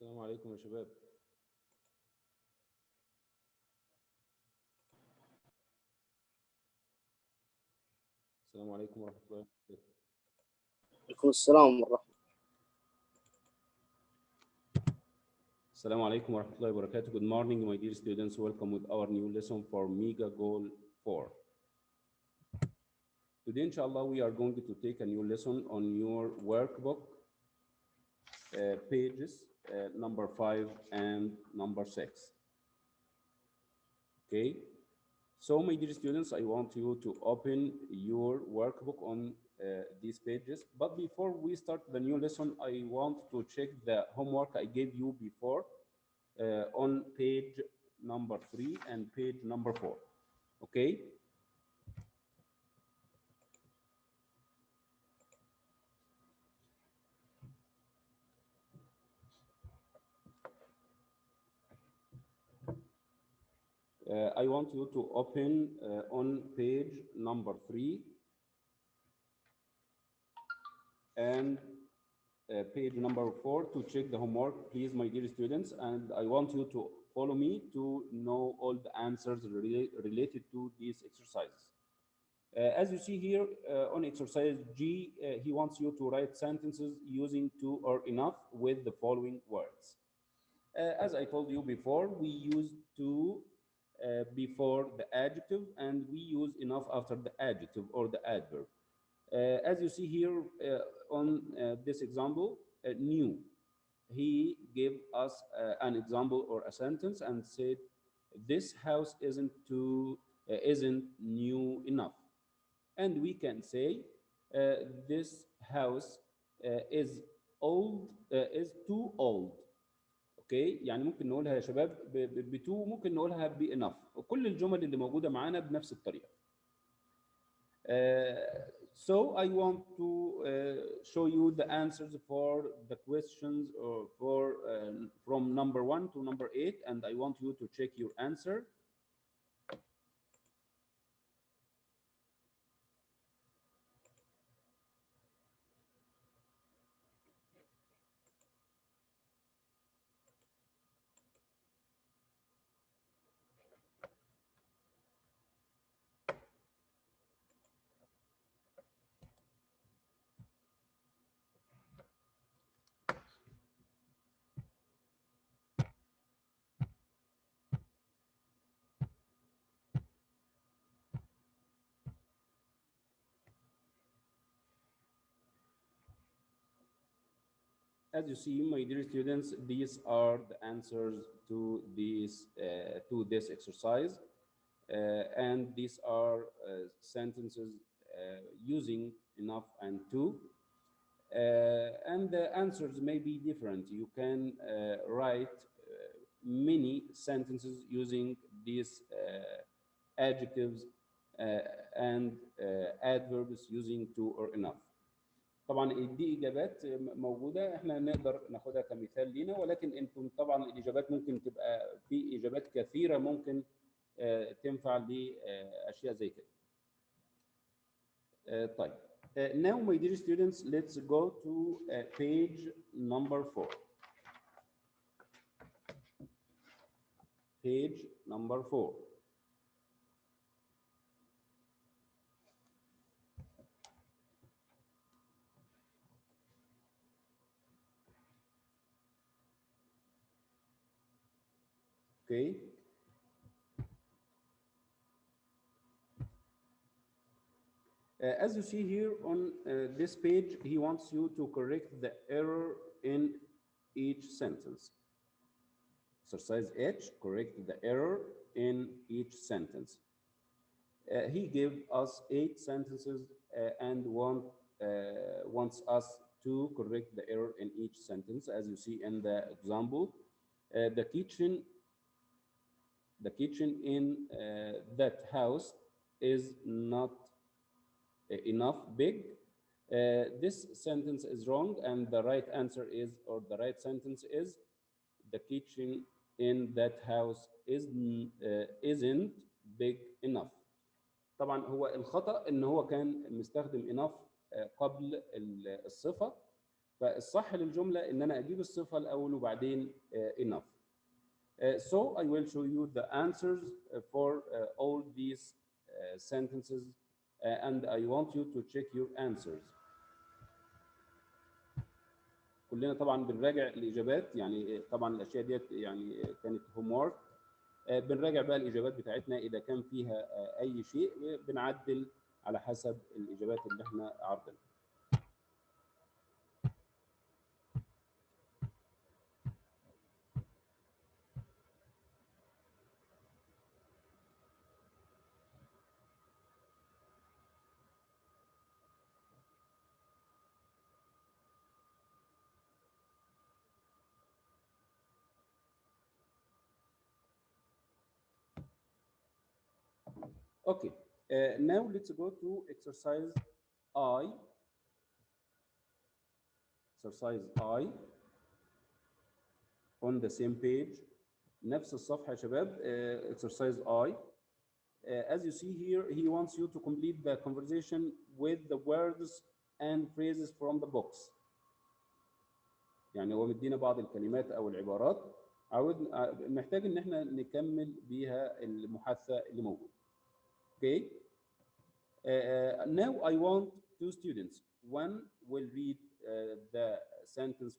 السلام عليكم يا شباب. السلام عليكم ورحمة الله وبركاته. عليكم السلام ورحمة. السلام عليكم ورحمة الله وبركاته. Good morning, my dear students. Welcome with our new lesson for Mega Goal 4. Today, inshallah, we are going to take a new lesson on your workbook, pages number 5 and number 6. Okay. So, my dear students, I want you to open your workbook on these pages. But before we start the new lesson, I want to check the homework I gave you before on page number 3 and page number 4. Okay? I want you to open on page number 3 and page number 4 to check the homework, please, my dear students. And I want you to follow me to know all the answers related to these exercises. As you see here on exercise G, he wants you to write sentences using to or enough with the following words. As I told you before, we use to before the adjective, and we use enough after the adjective or the adverb. As you see here on this example, new. He gave us an example or a sentence and said, "This house isn't new enough." And we can say, "This house is too old." اوكي، يعني ممكن نقولها يا شباب بتو، ممكن نقولها بانف، وكل الجمل اللي موجوده معانا بنفس الطريقه. So I want to show you the answers for the questions or from number 1 to number 8, and I want you to check your answer. As you see, my dear students, these are the answers to this exercise, and these are sentences using enough and to, and the answers may be different. You can write many sentences using these adjectives and adverbs using to or enough. طبعا دي اجابات موجوده احنا نقدر ناخدها كمثال لينا، ولكن انتم طبعا الاجابات ممكن تبقى في اجابات كثيره ممكن تنفع لاشياء زي كده. طيب now my dear students, let's go to page number 4. Page number 4. Okay. As you see here on this page, he wants you to correct the error in each sentence. Exercise H, correct the error in each sentence. He gave us 8 sentences and wants us to correct the error in each sentence. As you see in the example, the kitchen in that house is not enough big. This sentence is wrong, and the right answer is, or the right sentence is, the kitchen in that house isn't big enough. طبعا هو الخطأ ان هو كان مستخدم enough قبل الصفة، فالصح للجملة إن أنا أجيب الصفة الأول وبعدين enough. So I will show you the answers for all these sentences and I want you to check your answers. كلنا طبعا بنراجع الإجابات، يعني طبعا الأشياء ديت يعني كانت homework. بنراجع بقى الإجابات بتاعتنا إذا كان فيها أي شيء بنعدل على حسب الإجابات اللي احنا عارضينها. Okay, now let's go to exercise I. Exercise I on the same page. نفس الصفحة يا شباب. Exercise I. As you see here, he wants you to complete the conversation with the words and phrases from the box. يعني هو مدينا بعض الكلمات أو العبارات، محتاج إن احنا نكمل بيها المحادثة اللي موجودة. Okay. Now I want two students. One will read the sentence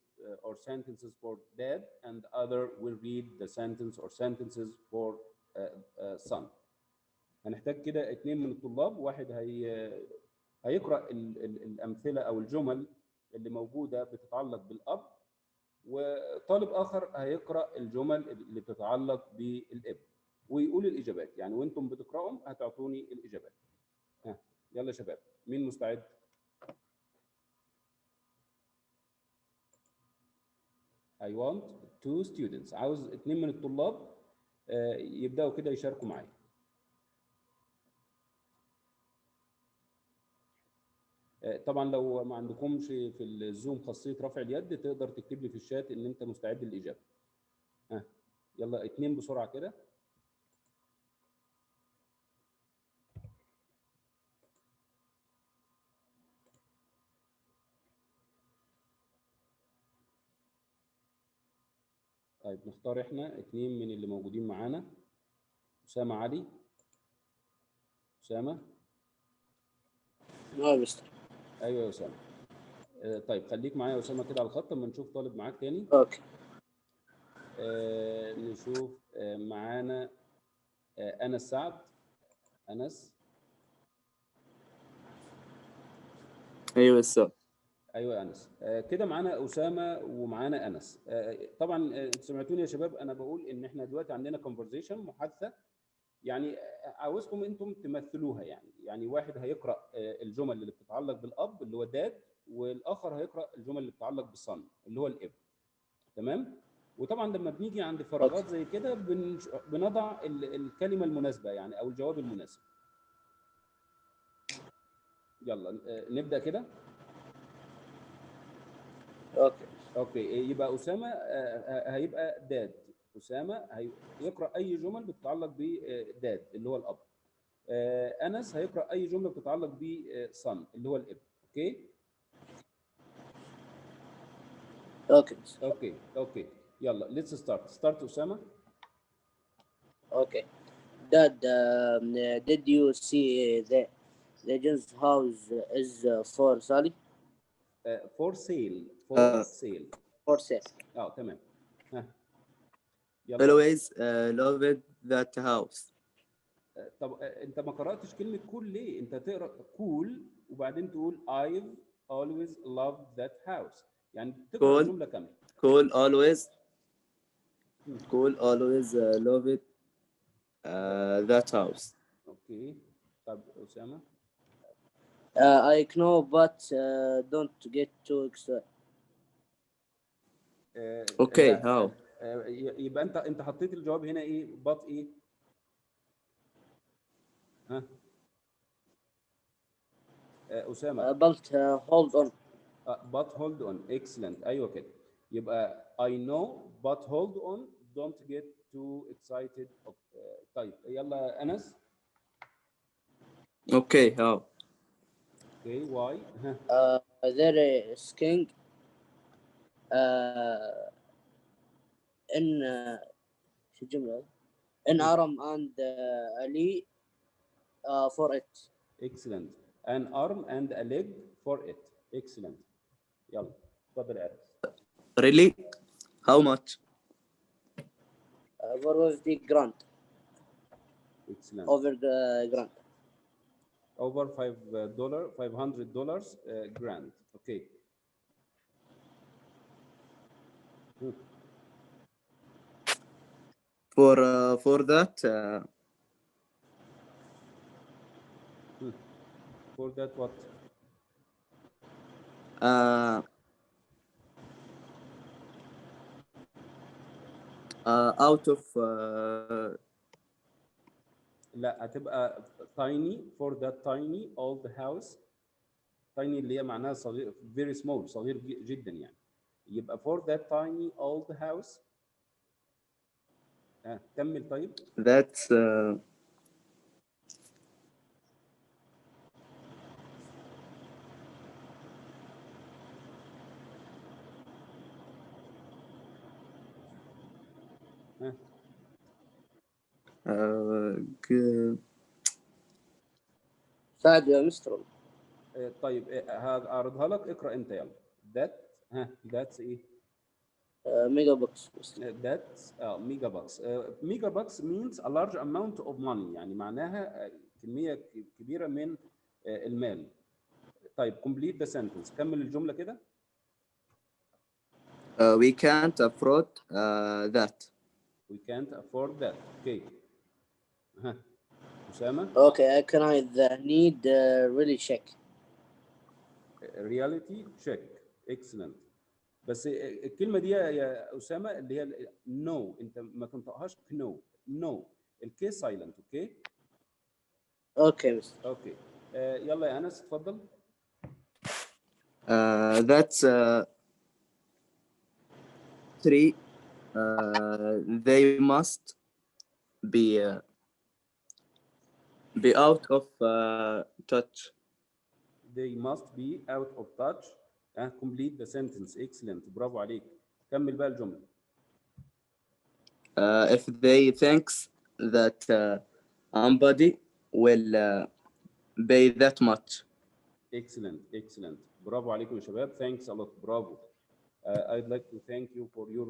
or sentences for dad, and the other will read the sentence or sentences for son. هنحتاج كده 2 من الطلاب، واحد هيقرأ الأمثلة أو الجمل اللي موجودة بتتعلق بالأب، وطالب آخر هيقرأ الجمل اللي بتتعلق بالابن ويقول الإجابات. يعني وأنتم بتقرأهم هتعطوني الإجابات. يلا يا شباب، مين مستعد؟ I want two students. عاوز 2 من الطلاب يبدأوا كده يشاركوا معايا. طبعا لو ما عندكمش في الزوم خاصية رفع اليد تقدر تكتب لي في الشات إن أنت مستعد للإجابة. يلا 2 بسرعة كده. طيب نختار احنا 2 من اللي موجودين معانا. أسامة علي. أسامة. مستر. أيوه يا أسامة. طيب خليك معايا يا أسامة كده على الخط اما نشوف طالب معاك تاني. اوكي. نشوف معانا أنس سعد. أنس. ايوه السؤال. ايوه يا انس. كده معانا اسامه ومعانا انس. طبعا سمعتوني يا شباب انا بقول ان احنا دلوقتي عندنا كونفرزيشن محادثه، يعني عاوزكم انتم تمثلوها. يعني واحد هيقرا الجمل اللي بتتعلق بالاب اللي هو داد، والاخر هيقرا الجمل اللي بتتعلق بالصن اللي هو الابن. تمام؟ وطبعا لما بنيجي عند فراغات زي كده بنضع الكلمه المناسبه يعني او الجواب المناسب. يلا نبدا كده. اوكي يبقى اسامه هيبقى داد. اسامه هيقرا اي جمل بتتعلق بداد اللي هو الاب. انس هيقرا اي جمله بتتعلق بصن اللي هو الابن. اوكي يلا ليتس ستارت اسامه. Okay. Dad, did you see the John's house is for sale? For sale. For sale. تمام. يلا. Always loved that house. طب انت ما قراتش كلمه كول ليه؟ انت تقرا كول وبعدين تقول I've always loved that house، يعني تقرا الجمله كامله. Cool always loved that house. اوكي طب اسامه. I know but don't get too excited. اوكي هاو. يبقى انت حطيت الجواب هنا ايه؟ but ايه؟ اسامه. but hold on. but hold on. excellent. ايوه كده. يبقى I know but hold on don't get too excited. طيب يلا انس. اوكي هاو. اوكي why؟ There is king. uh, in شو الجملة؟ in arm and a leg for it. Excellent. An arm and a leg for it. Excellent. يلا اتفضل يا أنس. Really? How much? For the grand. Excellent. Over the grand. Over $500 grand. Okay. For that, For that what? out of لا هتبقى tiny for that tiny old house. tiny اللي هي معناها صغير very small صغير جدا يعني. يبقى for that tiny old house. كمل طيب. that's ساعد يا مستر. طيب هعرضها لك اقرا انت يلا. that that's ايه؟ ميجا بوكس. that's ميجا بوكس. ميجا بوكس means a large amount of money يعني معناها كميه كبيره من المال. طيب complete the sentence. كمل الجمله كده. we can't afford that. We can't afford that. Okay. أسامة. Okay, can I need really check. reality check. excellent. بس الكلمه دي يا اسامه اللي هي no انت ما تنطقهاش no no الكي سايلنت. اوكي. اوكي مستر. اوكي. يلا يا انس اتفضل. That's three. They must be out of touch. They must be out of touch. complete the sentence. excellent. برافو عليك. كمل بقى الجمله. If they thinks that somebody will pay that much. excellent excellent. برافو عليكم يا شباب. thanks a lot. برافو. I'd like to thank you for your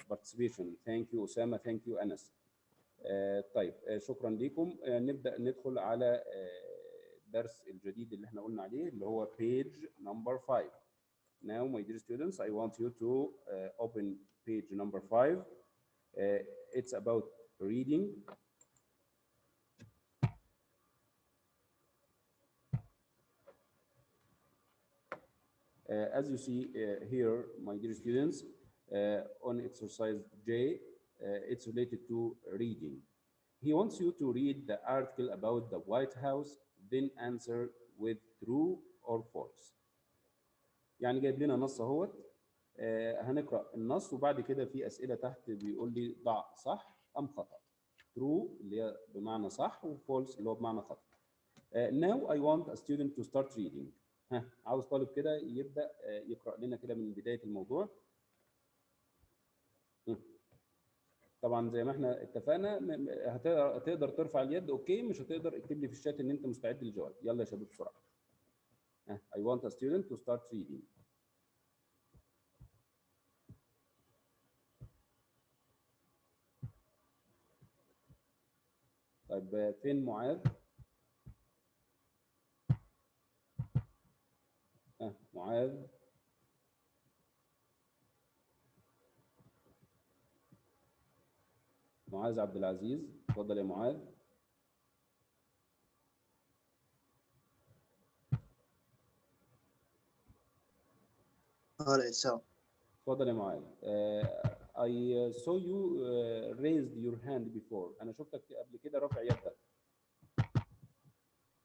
participation. Thank you أسامة. Thank you أنس. طيب شكرا لكم. نبدأ ندخل على الدرس الجديد اللي احنا قلنا عليه اللي هو page number 5. Now my dear students, I want you to open page number 5. It's about reading. As you see here, my dear students, on exercise J, it's related to reading. He wants you to read the article about the White House, then answer with true or false. يعني جايب لنا نص اهوت. هنقرأ النص وبعد كده في أسئلة تحت بيقول لي ضع صح أم خطأ. true اللي هي بمعنى صح وفولس اللي هو بمعنى خطأ. Now I want a student to start reading. عاوز طالب كده يبدأ يقرأ لنا كده من بداية الموضوع. طبعا زي ما احنا اتفقنا هتقدر ترفع اليد اوكي، مش هتقدر اكتب لي في الشات ان انت مستعد للجواب. يلا يا شباب بسرعة. I want a student to start reading. طيب فين معاذ؟ معاذ. معاذ عبد العزيز، اتفضل يا معاذ. اتفضل يا معاذ. I saw you raised your hand before. أنا شفتك قبل كده رافع يدك.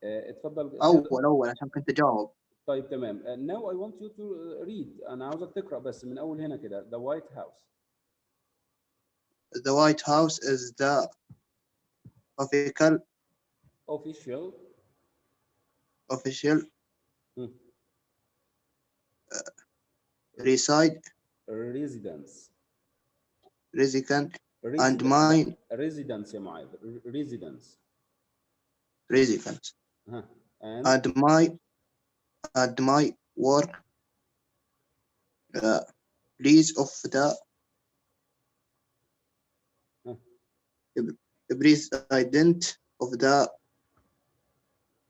اتفضل. أول عشان كنت أجاوب. طيب تمام. Now I want you to read. أنا عاوزك تقرأ بس من أول هنا كده. The White House. The White House is the official reside, residence resident, and residence my residence يا معاذ residence residence, ها and my work place of the president of the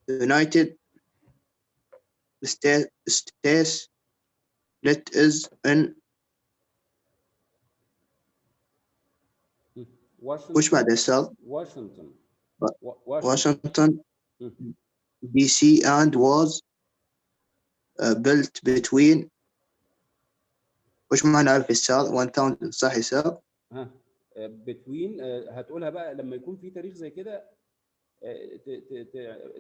United States. Let is in وش بعد Washington يسال Washington Washington مم. DC and was built between وش معنى ألف يسال 1000 صح يسال ها between هتقولها بقى لما يكون في تاريخ زي كده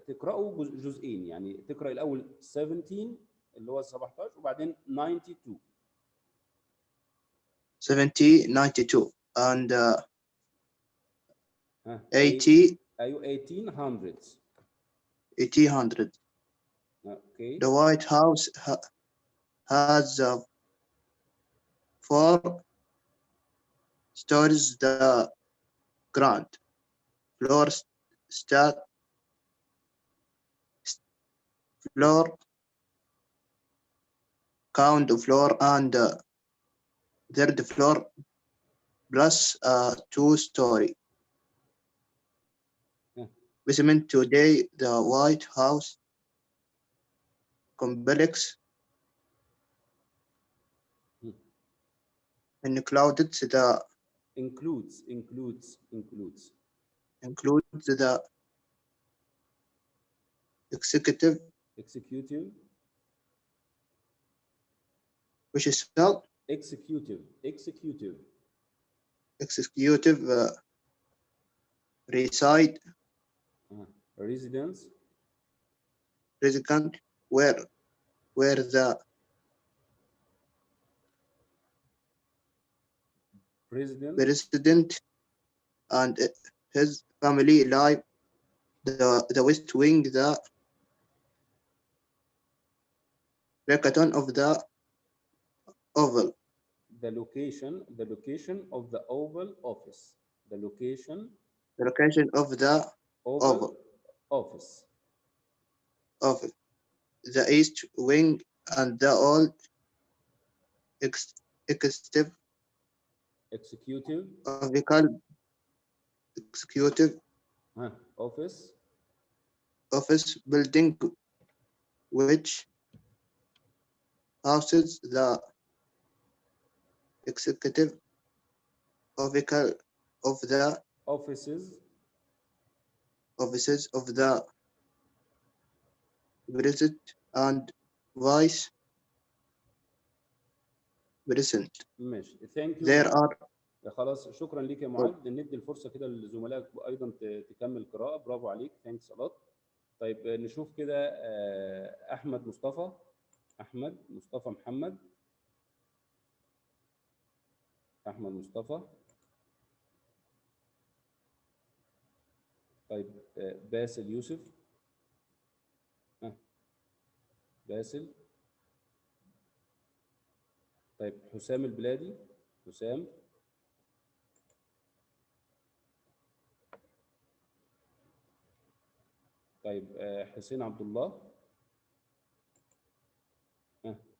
تقرأه جزئين يعني تقرأ الأول 17 اللي هو 17 وبعدين 92 1792 and ها 80 ايوه 1800 1800. اوكي The White House has 4 stories. The ground floor count floor and third floor plus 2-story. Basement today the White House complex included the includes the executive which is called executive reside residence resident where the president and his family live. The West Wing, the rectangle of the Oval. the location of the Oval Office The location of the Oval Office Oval. The East Wing and the old executive office building which houses the executive of the offices of the president and vice president. ماشي thank you There are خلاص شكرا ليك يا معاذ ندي الفرصه كده لزملائك ايضا تكمل قراءه برافو عليك ثانكس a lot طيب نشوف كده احمد مصطفى محمد احمد مصطفى طيب باسل يوسف باسل طيب حسام البلادي حسام طيب حسين عبد الله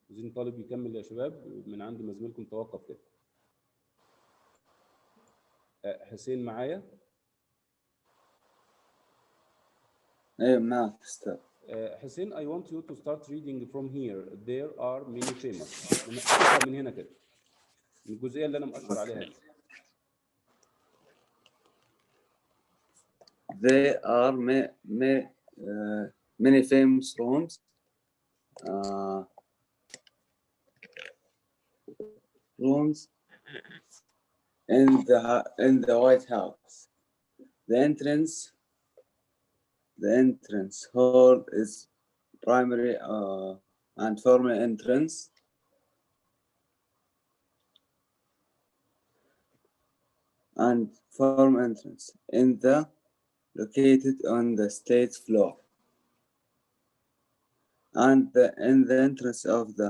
عايزين طالب يكمل يا شباب من عند ما زميلكم توقف كده حسين معايا ايوه معك استاذ حسين I want you to start reading from here there are many famous من هنا كده من الجزئيه اللي انا مؤشر عليها دي. There are many famous rooms in the White House. The entrance hall is primary and formal entrance. And formal entrance located on the stage floor. And in the entrance of the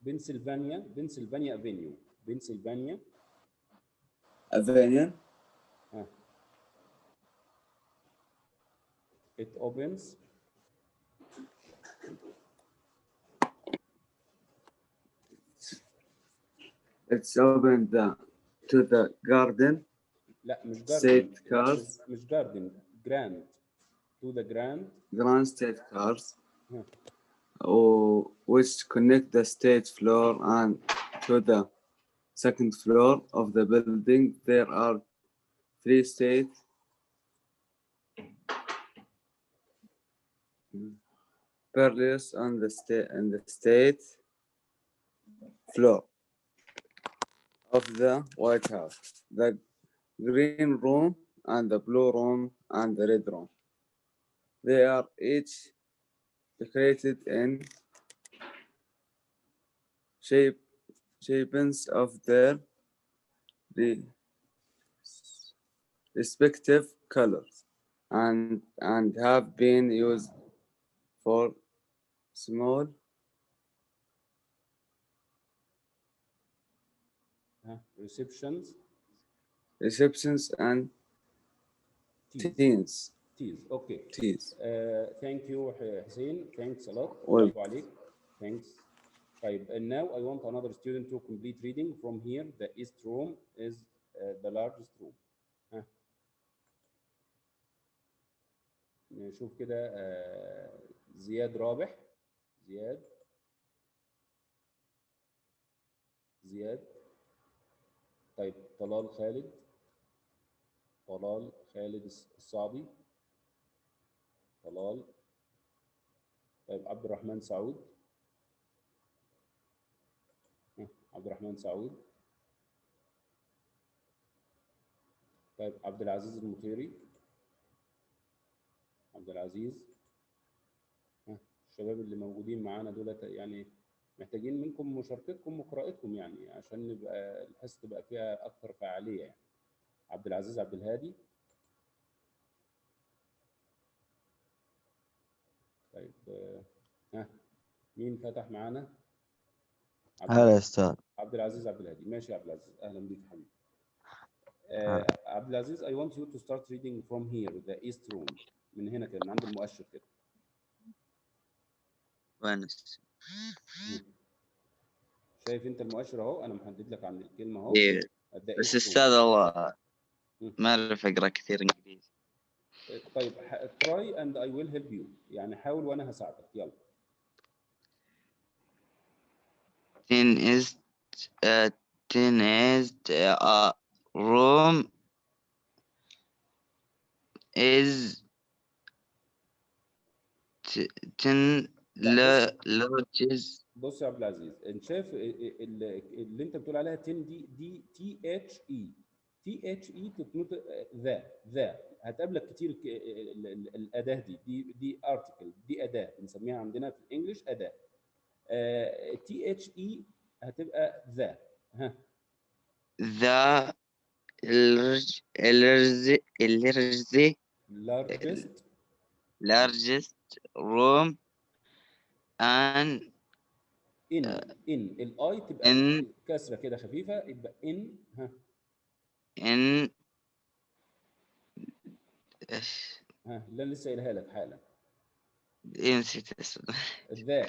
بنسلفانيا افينيو. بنسلفانيا Avenue. it opens It's open to the garden. لا مش State garden. لا cars. مش garden. grand to the grand State cars. ها. Which connect the state floor and to the second floor of the building. There are 3 state pillars on the state floor of the White House: the green room and the blue room and the red room. They are each decorated in shapes of their respective colors and have been used for small receptions and teas. teas. Okay. Teas. Thank you حسين. Thanks a lot. Well. برافو عليك. Thanks. طيب and now I want another student to complete reading from here. The east room is the largest room. نشوف كده زياد رابح. زياد. طيب طلال خالد الصعبي. طلال. طيب عبد الرحمن سعود. طيب عبد العزيز المطيري. الشباب اللي موجودين معانا دولت يعني محتاجين منكم مشاركتكم وقراءتكم يعني عشان نبقى الحصة تبقى فيها أكثر فعالية يعني. عبد العزيز عبد الهادي. طيب مين فتح معانا؟ هلا يا أستاذ. عبد العزيز عبد الهادي. ماشي يا عبد العزيز، أهلا بيك حبيبي. عبد العزيز I want you to start reading from here the east room. من هنا كده من عند المؤشر كده. وين؟ شايف انت المؤشر اهو، انا محدد لك عند الكلمه اهو. إيه. بس أستاذ الله ما أعرف أقرأ كثير إنجليزي. طيب try and I will help you. يعني حاول وانا هساعدك. يلا. Tin is a room is ten larges. بص يا عبد العزيز، انت شايف اللي انت بتقول عليها 10 دي تي اتش اي تتنطق ذا هتقابلك كتير الاداه دي ارتكل، دي اداه بنسميها عندنا في الانجليش اداه. تي اتش اي هتبقى ذا. ها The largest room and ان الاي تبقى in كسره كده خفيفه، يبقى ان. ها in لا لسه قايلها لك حالا. نسيت اسمه. ذا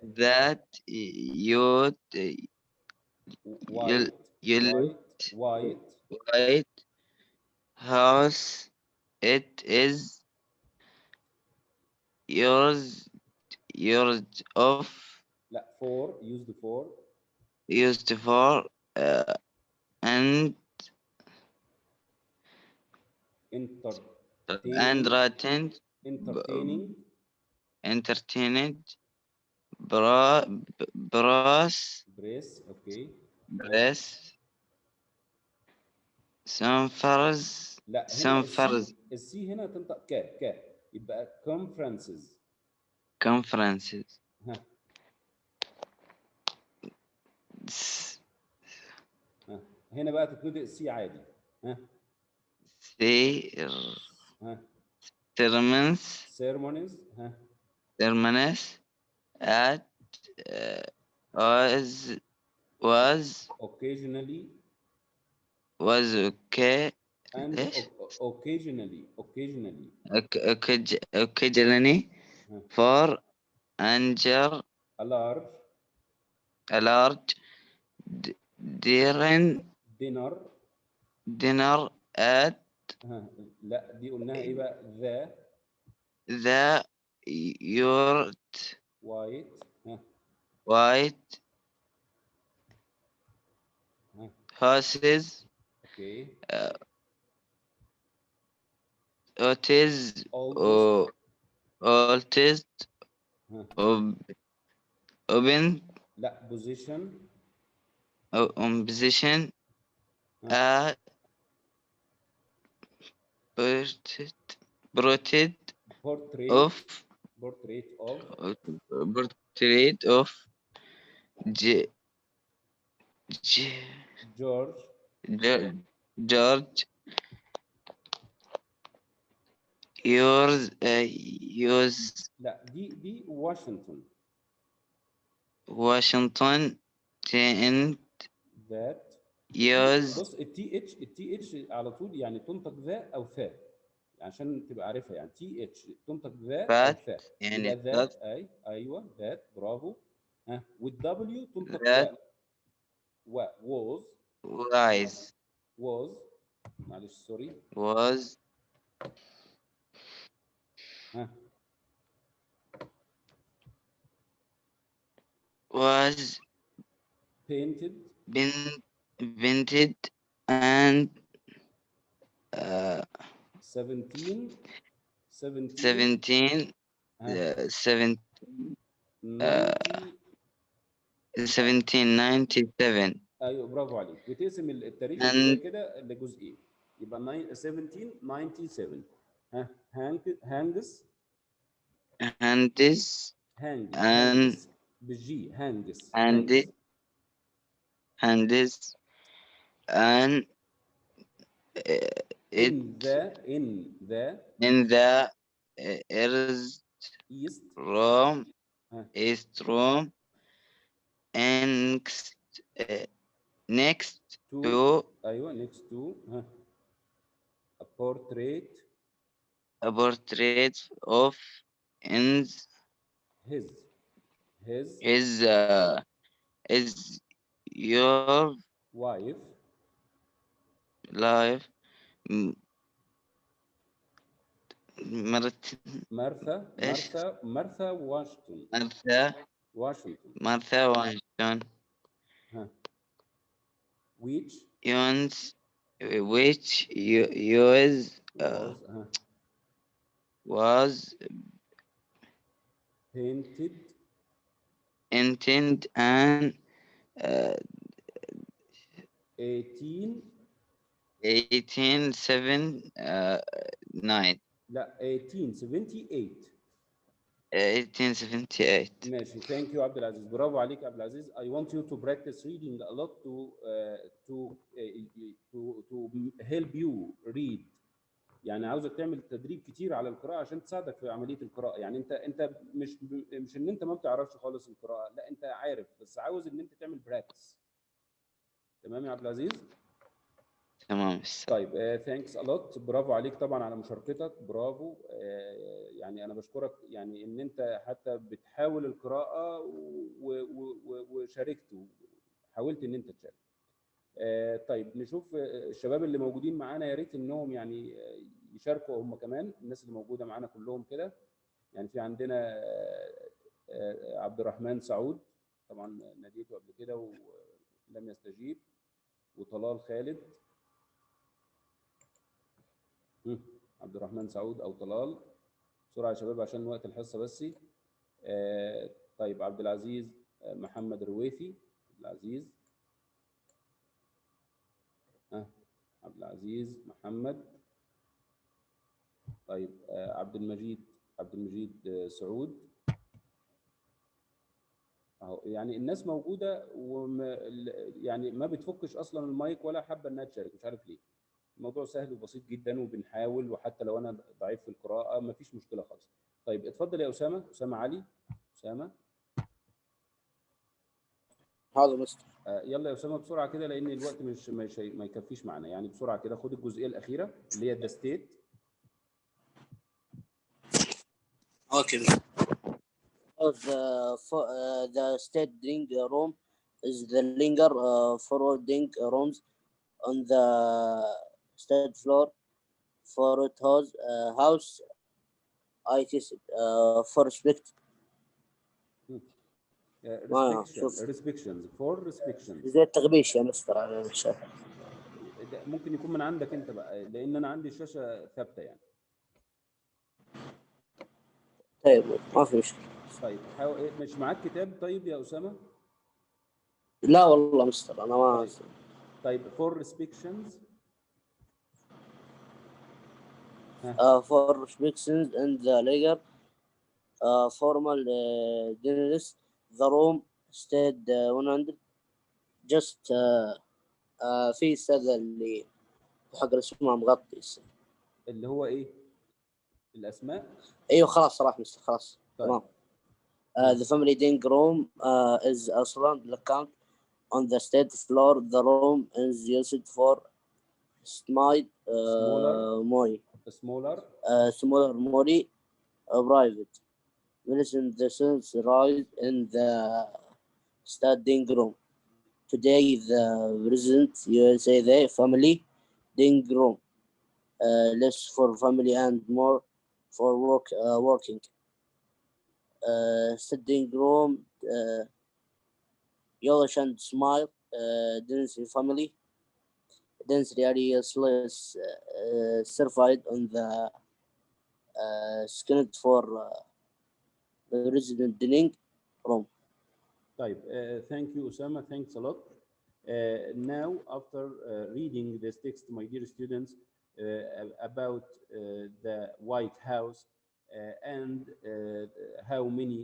that white house it is used of لا for used for and entertaining brass sunflowers. لا هنا السي هنا تنطق ك يبقى conferences. ها هنا بقى تتنطق السي عادي. ها sermons. sermons. ها terminus at was occasionally okay. and إيش؟ occasionally occasionally ها. for anger a large a large during dinner dinner at ها. لا دي قلناها ايه بقى the your white ها. white ها. horses اوكي otis oldest oldest ها. open لا position on position ها. portrait portrait of portrait of portrait of J, J, George George yours لا دي واشنطن Washington and that yours بص التي اتش على طول يعني تنطق ذا او ثا عشان تبقى عارفها يعني تي اتش تنطق ذا او that ثا يعني يبقى ذات ايوه ذات برافو ها والدبليو تنطق that ووز wise ووز معلش سوري was ها was painted invented and 17 17 ها 7 90 1797 ايوه برافو عليك بتقسم التاريخ اللي زي and كده لجزئين يبقى 1797 ها هانجس and this and هانجس بالجي هانجس and this and this and it in the in the earth east Rome ها East Rome next next to to ايوه next to ها a portrait a portrait of in his his is your wife life م- مرت مارثا ايش واشنطن Martha واشنطن Martha Washington ها which Jones which was ها was painted intended and 18 1879 لا 1878 1878 ماشي ثانك يو عبد العزيز برافو عليك يا عبد العزيز I want you to practice reading a lot to help you read يعني عاوزك تعمل تدريب كتير على القراءة عشان تساعدك في عملية القراءة يعني انت مش ان انت ما بتعرفش خالص القراءة لا انت عارف بس عاوز ان انت تعمل براكتس تمام يا عبد العزيز تمام طيب ثانكس ا لوت برافو عليك طبعا على مشاركتك برافو يعني انا بشكرك يعني ان انت حتى بتحاول القراءه وشاركت حاولت ان انت تشارك طيب نشوف الشباب اللي موجودين معانا يا ريت انهم يعني يشاركوا هم كمان الناس اللي موجوده معانا كلهم كده يعني في عندنا عبد الرحمن سعود طبعا ناديته قبل كده ولم يستجيب وطلال خالد عبد الرحمن سعود او طلال بسرعه يا شباب عشان وقت الحصه بس طيب عبد العزيز محمد رويثي عبد العزيز عبد العزيز محمد طيب عبد المجيد سعود اهو يعني الناس موجوده يعني ما بتفكش اصلا المايك ولا حابه انها تشارك مش عارف ليه الموضوع سهل وبسيط جدا وبنحاول، وحتى لو انا ضعيف في القراءه مفيش مشكله خالص. طيب اتفضل يا اسامه، اسامه علي، اسامه. هذا مستر. يلا يا اسامه بسرعه كده، لان الوقت مش ما يكفيش معانا، يعني بسرعه كده خد الجزئيه الاخيره اللي هي ذا ستيت. اوكي مستر. The standing room is the linger forwarding rooms on the state floor for it house I kissed for respect. restrictions for restrictions. زي التغبيش يا مستر انا مش شايف. ممكن يكون من عندك انت بقى، لان انا عندي الشاشه ثابته يعني. طيب ما في مشكله. طيب حاول، مش معاك كتاب طيب يا اسامه؟ لا والله مستر انا ما. طيب for restrictions. For restrictions and the legal formal dinners the room stayed 100 just في استاذ اللي حق اسمه مغطي اللي هو ايه الاسماء. ايوه خلاص راح مستر خلاص. طيب. تمام. The family dining room is a surround account on the state floor. The room is used for smaller more private medicine. The cells rise in the standing room. Today the present USA the family dining room less for family and more for working. Standing room yellowish and smile density family density area certified on the skin for the resident dining room. طيب thank you Osama, thanks a lot. Now after reading this text, my dear students, about the White House and how many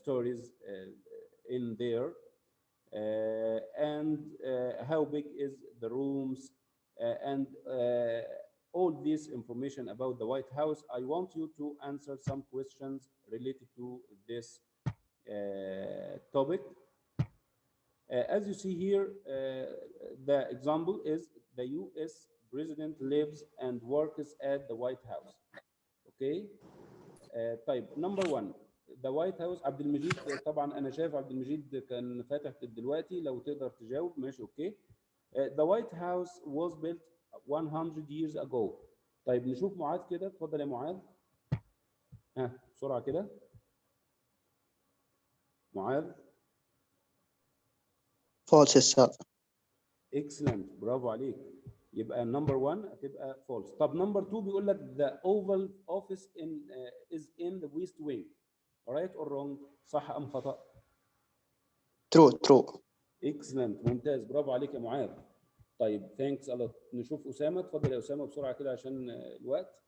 stories in there, and how big is the rooms, and all this information about the White House, I want you to answer some questions related to this topic. As you see here, the example is the U.S. president lives and works at the White House. Okay. طيب number one, the White House. عبد المجيد، طبعا أنا شايف عبد المجيد كان فاتح دلوقتي، لو تقدر تجاوب ماشي. أوكي. The White House was built 100 years ago. طيب نشوف معاذ كده، اتفضل يا معاذ. بسرعة كده معاذ. فولس السابع. اكسلنت، برافو عليك. يبقى نمبر 1 هتبقى فولس. طب نمبر 2 بيقول لك the oval office is in the west wing. right or wrong؟ صح ام خطأ؟ ترو. اكسلنت، ممتاز، برافو عليك يا معاذ. طيب ثانكس ا نشوف اسامه، اتفضل يا اسامه بسرعه كده عشان الوقت.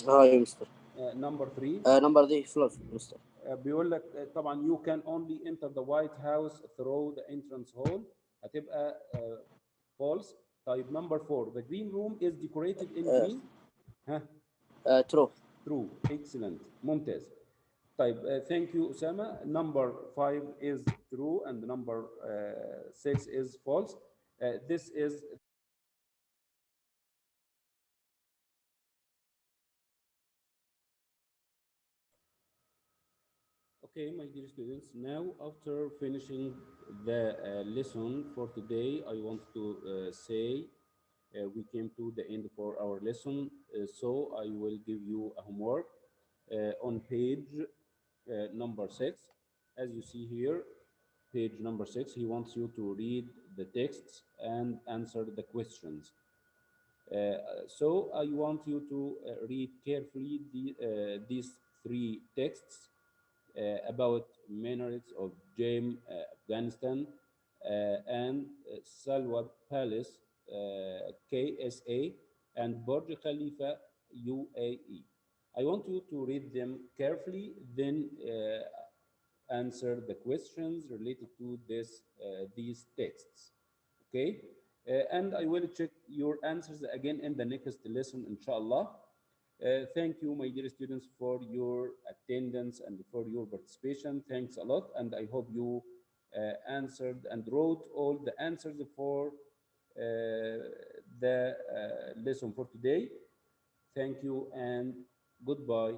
هاي مستر. نمبر 3. نمبر 3 فلوس مستر. بيقول لك طبعا you can only enter the White House through the entrance hall، هتبقى false. طيب نمبر 4 the green room is decorated in green. true. excellent، ممتاز. طيب thank you أسامة. number 5 is true and number 6 is false. This is okay, my dear students. Now, after finishing the lesson for today, I want to say we came to the end for our lesson. So I will give you a homework on page number 6. As you see here, page number 6, he wants you to read the texts and answer the questions. So I want you to read carefully these 3 texts. About minarets of Jem, Afghanistan, and Salwa Palace, KSA, and Burj Khalifa, UAE. I want you to read them carefully, then answer the questions related to these texts. Okay? And I will check your answers again in the next lesson, inshallah. Thank you, my dear students, for your attendance and for your participation. Thanks a lot, and I hope you answered and wrote all the answers for the lesson for today. Thank you and goodbye.